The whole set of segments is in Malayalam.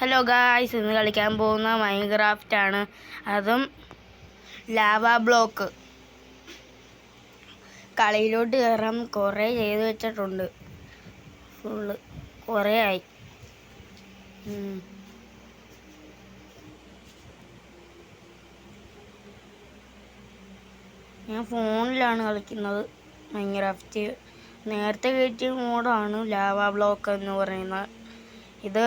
ഹലോ ഗായ്സ്, ഇന്ന് കളിക്കാൻ പോകുന്ന മൈൻക്രാഫ്റ്റ് ആണ്. അതും ലാവ ബ്ലോക്ക്. കളിയിലോട്ട് കയറാൻ കുറേ ചെയ്ത് വെച്ചിട്ടുണ്ട്. ഫുള്ള് കുറേ ആയി. ഞാൻ ഫോണിലാണ് കളിക്കുന്നത് മൈൻക്രാഫ്റ്റ്. നേരത്തെ കയറ്റിയ മോഡാണ് ലാവ ബ്ലോക്ക് എന്ന് പറയുന്നത്. ഇത്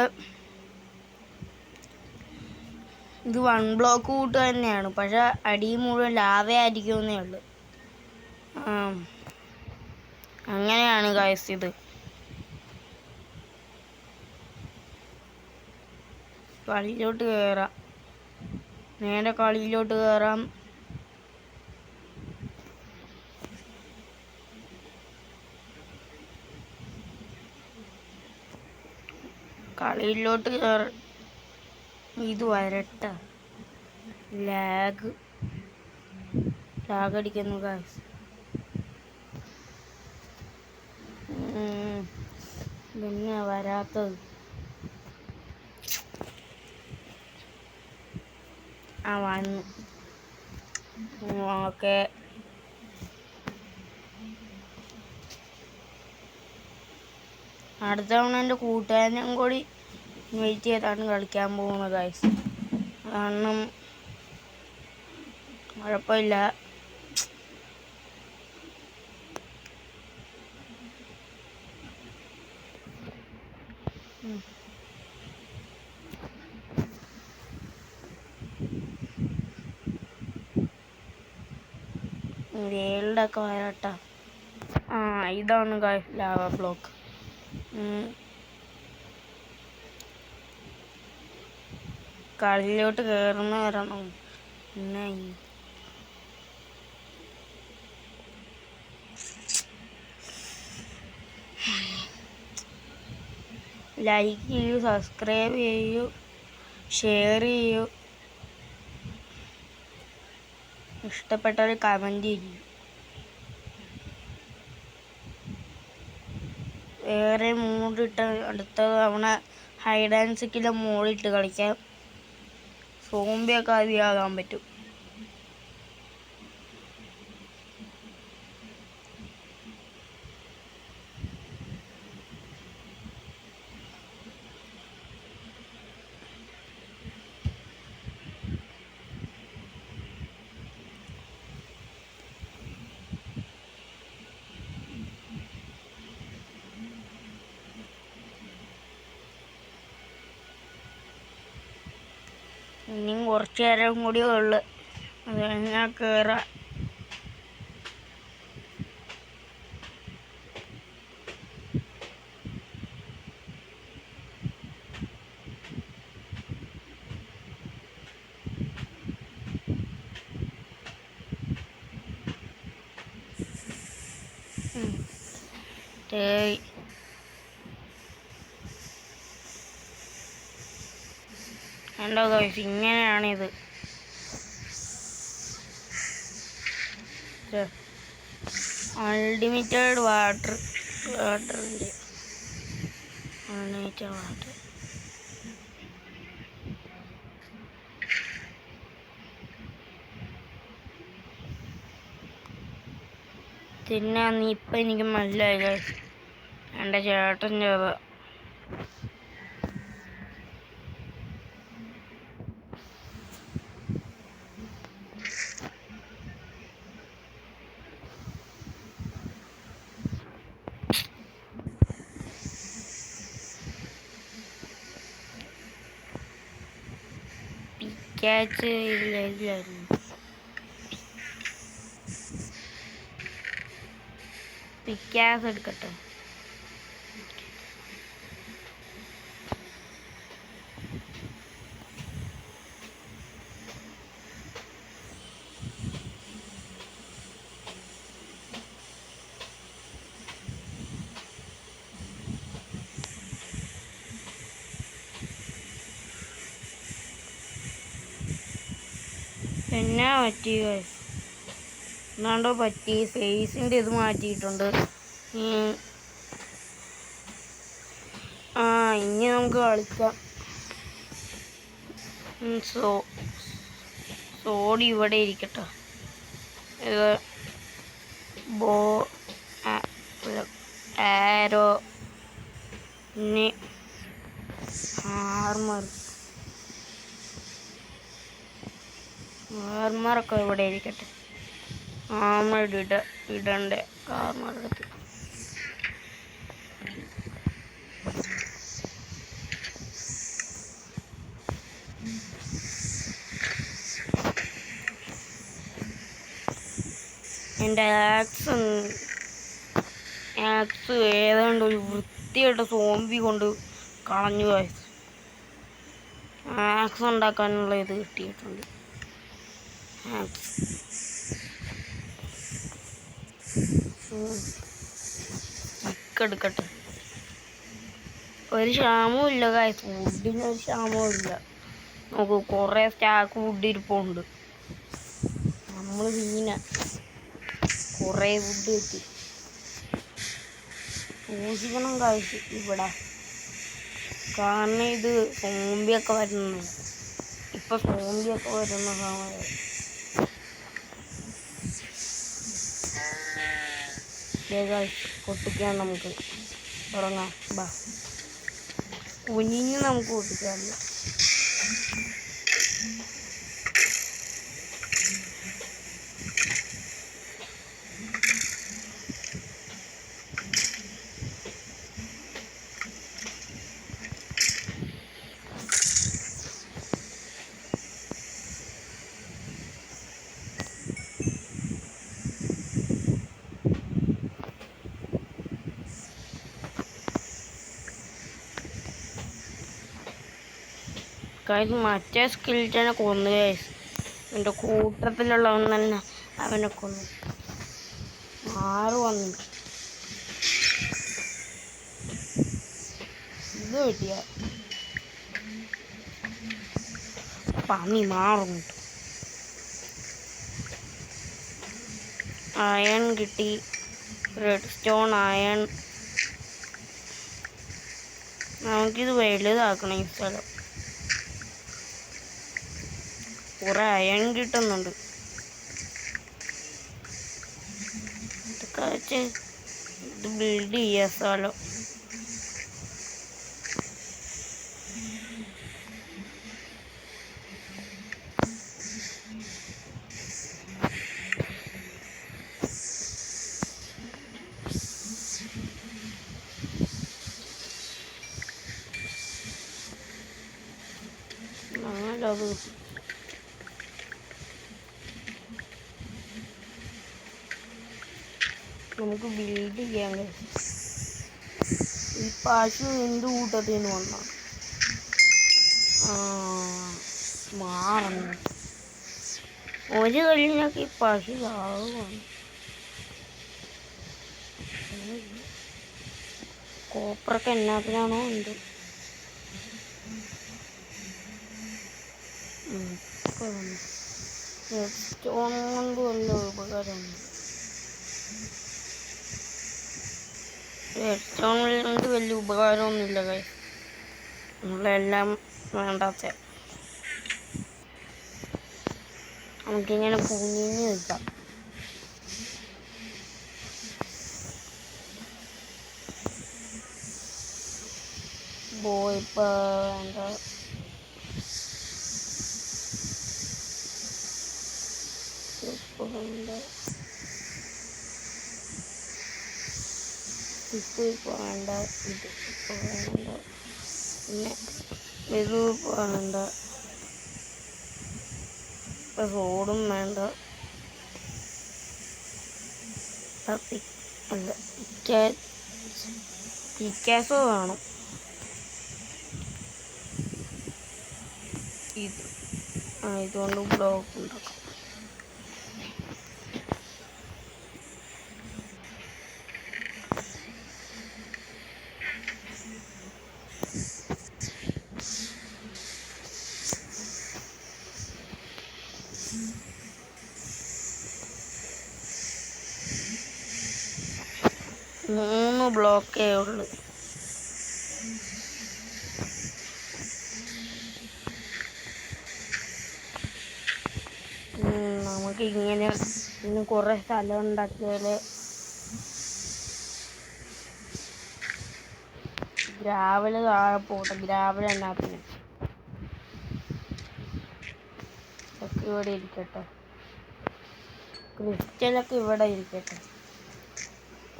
1 ബ്ലോക്ക് കൂട്ട് തന്നെയാണ്, പക്ഷെ അടി മുഴുവൻ ലാവയായിരിക്കുമെന്നേ ഉള്ളൂ. അങ്ങനെയാണ് ഗായ്സ്. ഇത് കളിയിലോട്ട് കയറാം, നേരെ കളിയിലോട്ട് കയറാം. കളിയിലോട്ട് ഇത് വരട്ട ലാഗ് അടിക്കുന്നു ഗായ്സ്. പിന്നെ വരാത്തത് വന്നു. ഓക്കെ, അടുത്ത തവണ എൻ്റെ കൂട്ടുകാരനും കൂടി വെയിറ്റ് ചെയ്താണ് കളിക്കാൻ പോകുന്നത് ഗൈസ്. കാരണം കുഴപ്പമില്ല. വേൾഡൊക്കെ വരട്ടെ. ഇതാണ് ഗൈസ് ലാവ ബ്ലോക്ക്. കളിയിലോട്ട് കയറുന്ന വരണം. പിന്നെ ലൈക്ക് ചെയ്യൂ, സബ്സ്ക്രൈബ് ചെയ്യൂ, ഷെയർ ചെയ്യൂ, ഇഷ്ടപ്പെട്ടവർ കമൻറ്റ് ചെയ്യൂ. വേറെ മൂടിട്ട് അടുത്ത തവണ ഹൈഡ് ആൻഡ് സീക്കിലെ മോളിട്ട് കളിക്കാം. സോംബിയൊക്കെ ആകാൻ പറ്റും. ഇനിയും കുറച്ച് നേരം കൂടി ഉള്ളു, അത് കഴിഞ്ഞാൽ കയറാം. കണ്ടോ ഗൈസ്, ഇങ്ങനെയാണിത്. അൺലിമിറ്റഡ് വാട്ടർ പിന്നെ ഇപ്പം എനിക്ക് മനസ്സിലായി ഗൈസ്, എൻ്റെ ചേട്ടൻ ചെയ്ത പിക്കാച്ച് ഇല്ലായിരുന്നു. പിക്കാസ് എടുക്കട്ടെ. പിന്നെ പറ്റി എന്നാണ്ടോ പറ്റി, ഫേസിൻ്റെ ഇത് മാറ്റിയിട്ടുണ്ട്. ഇനി നമുക്ക് കളിക്കാം. സോഡ് ഇവിടെ ഇരിക്കട്ടെ. ഇത് ബോ ആരോ പിന്നെ ആർമറൊക്കെ ഇവിടെ ഇരിക്കട്ടെ. ആർമർ ഇടണ്ടേ ആർമർ എടുത്ത്. എൻ്റെ ആക്സ് ഏതാണ്ട് ഒരു വൃത്തിയായിട്ട് സോംബി കൊണ്ട് കളഞ്ഞു. ആക്സ് ഉണ്ടാക്കാനുള്ള ഇത് കിട്ടിയിട്ടുണ്ട്. ആക്സ് എടുക്കട്ടെ. ഒരു ക്ഷാമവും ഇല്ല ഗൈസ്, ഫുഡിന് ഒരു ക്ഷാമവും ഇല്ല. നമുക്ക് കുറേ സ്റ്റാക്ക് ഫുഡ് ഇരിപ്പുണ്ട്. നമ്മൾ വീന കുറേ ഫുഡ് കിട്ടി. സൂക്ഷിക്കണം ഗൈസ് ഇവിടെ, കാരണം ഇത് സോംബിയൊക്കെ വരുന്നു. ഇപ്പൊ സോംബിയൊക്കെ വരുന്ന സമയം. പൊട്ടിക്കാൻ നമുക്ക് തുടങ്ങാം. ബാ കുഞ്ഞിന് നമുക്ക് പൊട്ടിക്കാമല്ലോ. മറ്റേ സ്കിൽറ്റനെ കൊന്നു. എൻ്റെ കൂട്ടത്തിലുള്ളവൻ തന്നെ അവനെ കൊന്നു. 6 വന്നു. ഇത് കിട്ടിയ പന്നി മാറും. അയൺ കിട്ടി, റെഡ് സ്റ്റോൺ അയൺ. നമുക്കിത് വലുതാക്കണം. ഈ സ്ഥലം കുറെ അയൺ കിട്ടുന്നുണ്ട്. ഇതൊക്കെ വെച്ച് ഇത് ബിൽഡ് ചെയ്യാ സ്ഥലം. അത് നമുക്ക് ബിൽഡ് ചെയ്യാൻ കഴിയും. ഈ പശു എന്ത് കൂട്ടത്തിന് വന്ന മാറുന്നു. ഒരു കഴിഞ്ഞൊക്കെ ഈ പശു ആവുകയാണ്. കോപ്പറൊക്കെ എന്നാത്തിനാണോ ഉണ്ട്. സ്റ്റോൺ കൊണ്ട് വല്ല ഉപകാരമുണ്ട്. സ്റ്റോൺ കൊണ്ട് വലിയ ഉപകാരമൊന്നുമില്ല. നമ്മളെല്ലാം വേണ്ടാത്ത നമുക്കിങ്ങനെ കുഞ്ഞിഞ്ഞ് നിൽക്കാം. ഇപ്പൊ വേണ്ട. ഇപ്പൊ വേണ്ട. ഇപ്പൊ വേണ്ട. ഇത് ഇപ്പൊ വേണ്ട. പിന്നെ ഇത് ഇപ്പൊ വേണ്ട. ഇപ്പൊ റോഡും വേണ്ട. അല്ല പിക്കാസോ വേണം. ഇതുകൊണ്ട് ബ്ലോക്ക് ഉണ്ടാക്കാം. മൂന്ന് ബ്ലോക്കേ ഉള്ളു. നമുക്ക് ഇങ്ങനെ ഇന്ന് കുറേ സ്ഥലം ഉണ്ടാക്കിയാൽ ഗ്രാവൽ താഴെ പോട്ടെ. ഗ്രാവൽ എന്നാത്തിന് ഒക്കെ ഇവിടെ ഇരിക്കട്ടെ. ക്രിസ്റ്റലൊക്കെ ഇവിടെ ഇരിക്കട്ടെ.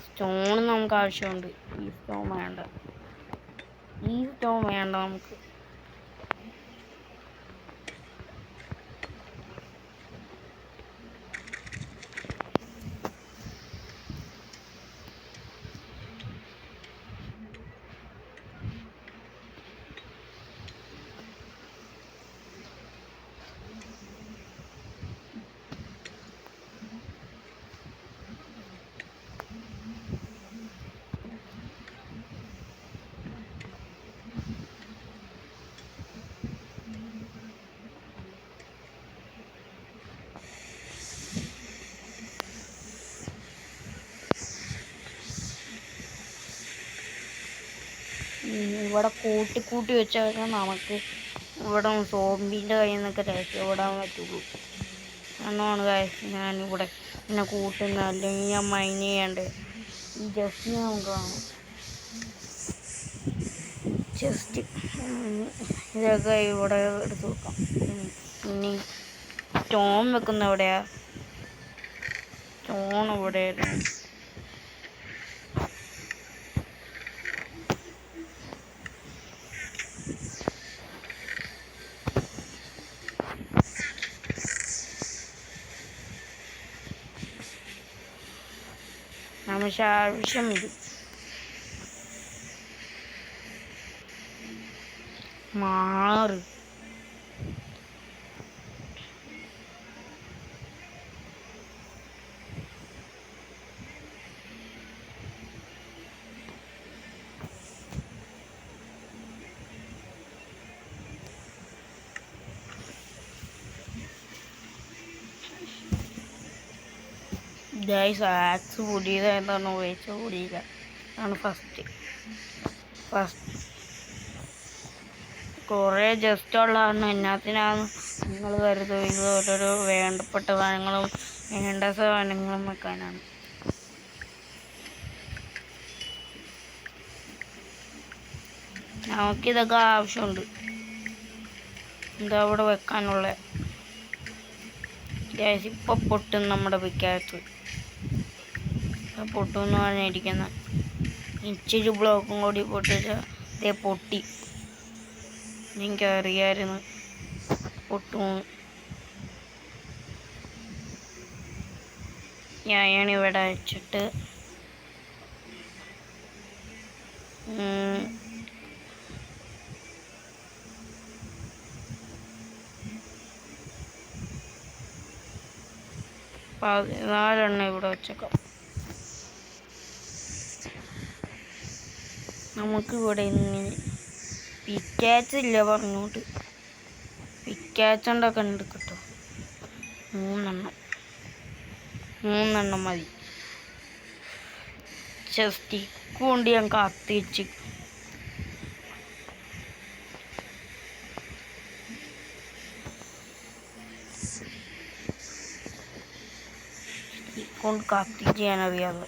സ്റ്റോൺ നമുക്ക് ആവശ്യമുണ്ട്. ഈ സ്റ്റോൺ വേണ്ട നമുക്ക്. ഇവിടെ കൂട്ടി വെച്ചാൽ നമുക്ക് ഇവിടെ സോംബിൻ്റെ കയ്യിൽ നിന്നൊക്കെ രക്ഷപ്പെടാൻ പറ്റുള്ളൂ. എന്നാണ് ഞാനിവിടെ പിന്നെ കൂട്ടുന്ന, അല്ലെങ്കിൽ ഞാൻ മൈൻ ചെയ്യണ്ടേ. ഈ ജസ്റ്റ് നമുക്ക് കാണാം. ജസ്റ്റ് ഇതൊക്കെ ഇവിടെ എടുത്ത് വെക്കാം. ഇനി സ്റ്റോൺ വെക്കുന്ന എവിടെയാ? സ്റ്റോൺ എവിടെയായിരുന്നു? നമുക്ക് ആവശ്യം വരും. മാറ് ഗൈസ്, ആക്സ് പൊടിയത് എന്താണ് ഉപയോഗിച്ച പൊടിയില്ല. അതാണ് ഫസ്റ്റ് കുറേ ജസ്റ്റ് ഉള്ളതാണ്. എന്നാത്തിനാണ് നിങ്ങൾ കരുതും? ഇത് ഓരോരോ വേണ്ടപ്പെട്ട സാധനങ്ങളും വേണ്ട സാധനങ്ങളും വെക്കാനാണ്. നമുക്കിതൊക്കെ ആവശ്യമുണ്ട്. എന്താ അവിടെ വെക്കാനുള്ള ഗ്യാസ് ഇപ്പം പൊട്ടും. നമ്മുടെ പിക്കാസ് പൊട്ടുമെന്ന് പറഞ്ഞിരിക്കുന്ന ഇച്ചിരി ബ്ലോക്കും കൂടി പൊട്ടിച്ച പൊട്ടി. എനിക്കറിയായിരുന്നു പൊട്ടുമെന്ന്. ഞാനിവിടെ വെച്ചിട്ട് നാലെണ്ണം ഇവിടെ വെച്ചേക്കാം. നമുക്കിവിടെ പിക്കാച്ച് ഇല്ല പറഞ്ഞോട്ട് പിക്കാച്ച് ഉണ്ടാക്കാൻ എടുക്കട്ടോ. മൂന്നെണ്ണം മതി. ചെസ്റ്റിക്ക് കൊണ്ട് ഞാൻ കത്തിച്ച് കൊണ്ട് കത്തിച്ച് ഞാനറിയാതെ.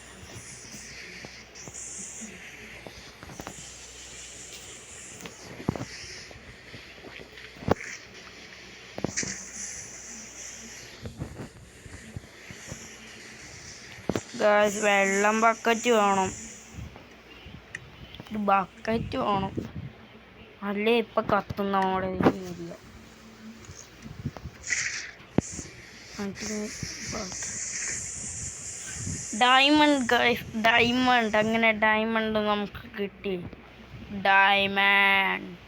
ഗായ്സ്, വെള്ളം ബക്കറ്റ് വേണം. ഒരു ബക്കറ്റ് വേണം. അല്ലേ ഇപ്പം കത്തുന്ന നമ്മുടെ ഏരിയ. Diamond guys, diamond. അങ്ങനെ ഡയമണ്ട് നമുക്ക് കിട്ടി. ഡയമണ്ട്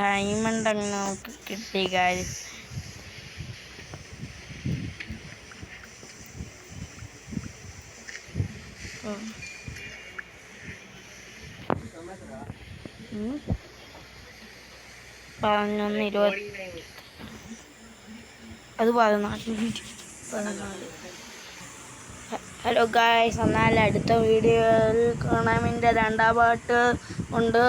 അങ്ങനെ നമുക്ക് കിട്ടി ഗായ്സ്. പറഞ്ഞൊന്ന് 20 അത് 14. ഹലോ ഗായ്സ്, എന്നാൽ അടുത്ത വീഡിയോയിൽ കാണാൻ വേണ്ടി 2ാം പാർട്ട് ഉണ്ട്.